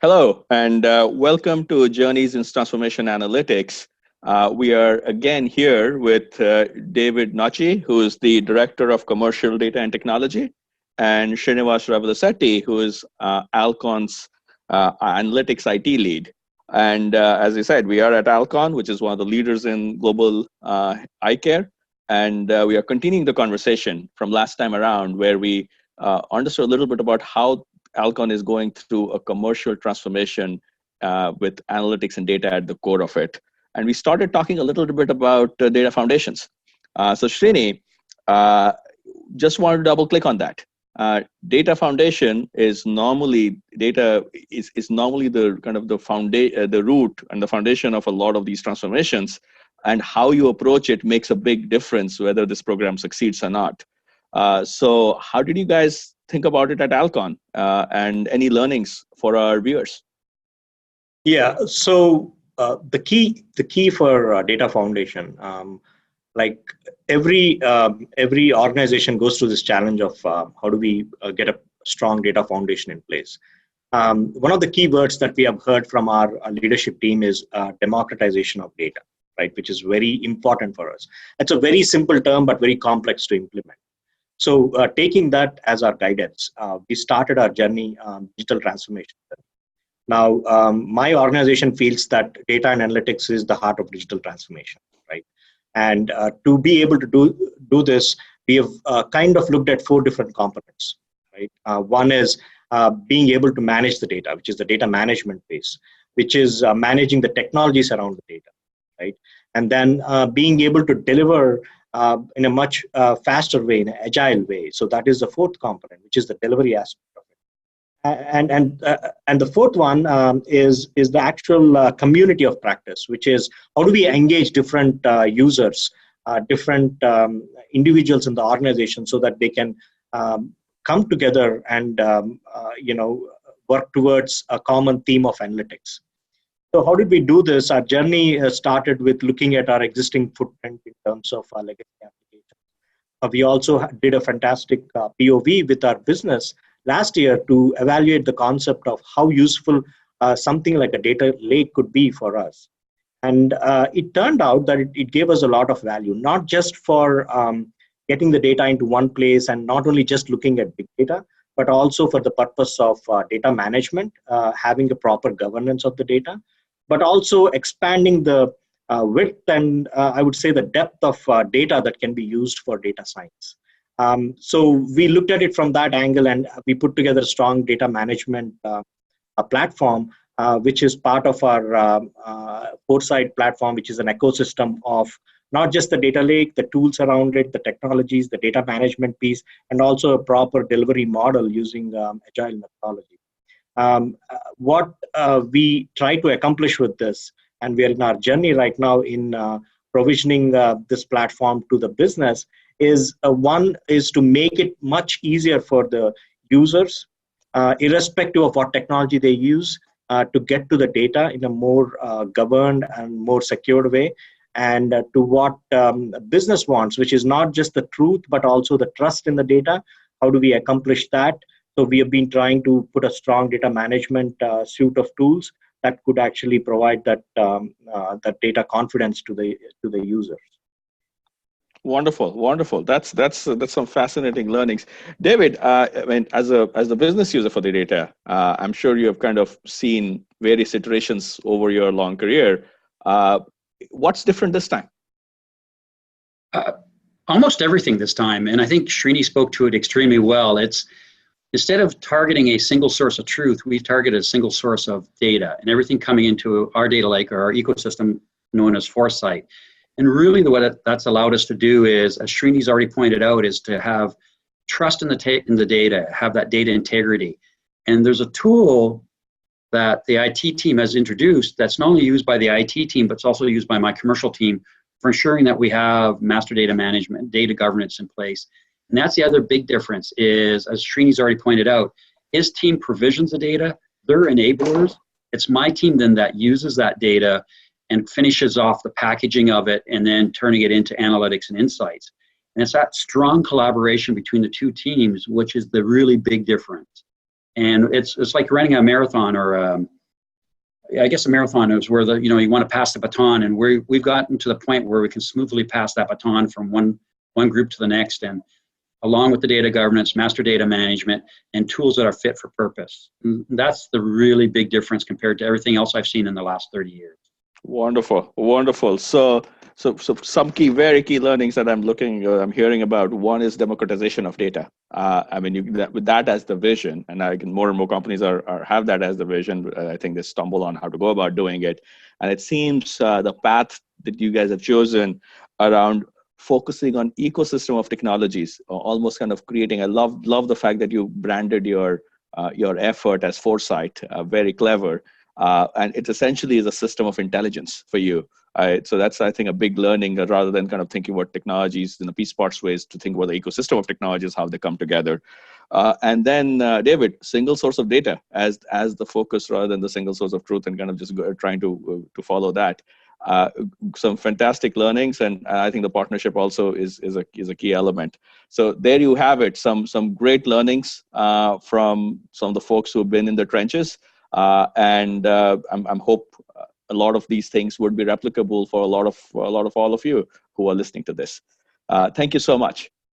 Hello, and welcome to Journeys in Transformation Analytics. We are again here with David Nutchey, who is the Director of Commercial Data and Technology, and Srinivas Ravilisetty, who is Alcon's Analytics IT Lead. And as I said, we are at Alcon, which is one of the leaders in global eye care. And we are continuing the conversation from last time around, where we understood a little bit about how Alcon is going through a commercial transformation with analytics and data at the core of it. And we started talking a little bit about data foundations. So Srini, just wanted to double click on that. Data foundation is normally normally the kind of the root and the foundation of a lot of these transformations, and how you approach it makes a big difference whether this program succeeds or not. So how did you guys think about it at Alcon, and any learnings for our viewers? Yeah, so the key for data foundation, like every organization goes through this challenge of how do we get a strong data foundation in place. One of the key words that we have heard from our leadership team is democratization of data, right? Which is very important for us. It's a very simple term, but very complex to implement. So taking that as our guidance, we started our journey digital transformation. Now, my organization feels that data and analytics is the heart of digital transformation, right? And to be able to do this, we have kind of looked at 4 different components, right? One is being able to manage the data, which is the data management phase, which is managing the technologies around the data, right? And then being able to deliver in a much faster way, in an agile way. So that is the 4th component, which is the delivery aspect of it. And the 4th one is the actual community of practice, which is how do we engage different users, different individuals in the organization, so that they can come together and work towards a common theme of analytics. So how did we do this? Our journey started with looking at our existing footprint in terms of our legacy applications. We also did a fantastic POV with our business last year to evaluate the concept of how useful something like a data lake could be for us. And it turned out that it gave us a lot of value, not just for getting the data into one place and not only just looking at big data, but also for the purpose of data management, having a proper governance of the data, but also expanding the width and I would say the depth of data that can be used for data science. So we looked at it from that angle, and we put together a strong data management platform, which is part of our Foresight platform, which is an ecosystem of not just the data lake, the tools around it, the technologies, the data management piece, and also a proper delivery model using agile methodology. What we try to accomplish with this, and we are in our journey right now in provisioning this platform to the business, is one is to make it much easier for the users, irrespective of what technology they use, to get to the data in a more governed and more secured way, and to what business wants, which is not just the truth, but also the trust in the data. How do we accomplish that? So we have been trying to put a strong data management suite of tools that could actually provide that data confidence to the users. Wonderful, wonderful. That's some fascinating learnings, David. I mean, as the business user for the data, I'm sure you have kind of seen various iterations over your long career. What's different this time? Almost everything this time, and I think Srini spoke to it extremely well. It's instead of targeting a single source of truth, we've targeted a single source of data, and everything coming into our data lake or our ecosystem known as Foresight. And really what that's allowed us to do is, as Srini's already pointed out, is to have trust in the data, have that data integrity. And there's a tool that the IT team has introduced that's not only used by the IT team, but it's also used by my commercial team for ensuring that we have master data management, data governance in place. And that's the other big difference is, as Srini's already pointed out, his team provisions the data, they're enablers. It's my team then that uses that data and finishes off the packaging of it and then turning it into analytics and insights. And it's that strong collaboration between the 2 teams, which is the really big difference. And it's like running a marathon or I guess a marathon is where you want to pass the baton, and we've gotten to the point where we can smoothly pass that baton from one group to the next, and along with the data governance, master data management, and tools that are fit for purpose. And that's the really big difference compared to everything else I've seen in the last 30 years. Wonderful, wonderful. So some very key learnings that I'm hearing about. One is democratization of data. I mean, with that as the vision, and more and more companies have that as the vision. I think they stumble on how to go about doing it, and it seems the path that you guys have chosen around focusing on ecosystem of technologies, almost kind of creating. I love the fact that you branded your effort as foresight. Very clever. And it essentially is a system of intelligence for you. So that's, I think, a big learning, rather than kind of thinking about technologies in a piece parts ways, to think about the ecosystem of technologies, how they come together. And then, David, single source of data as the focus, rather than the single source of truth, and kind of just trying to follow that. Some fantastic learnings, and I think the partnership also is a key element. So there you have it, some great learnings from some of the folks who have been in the trenches. And I'm hope a lot of these things would be replicable for a lot of all of you who are listening to this. Thank you so much.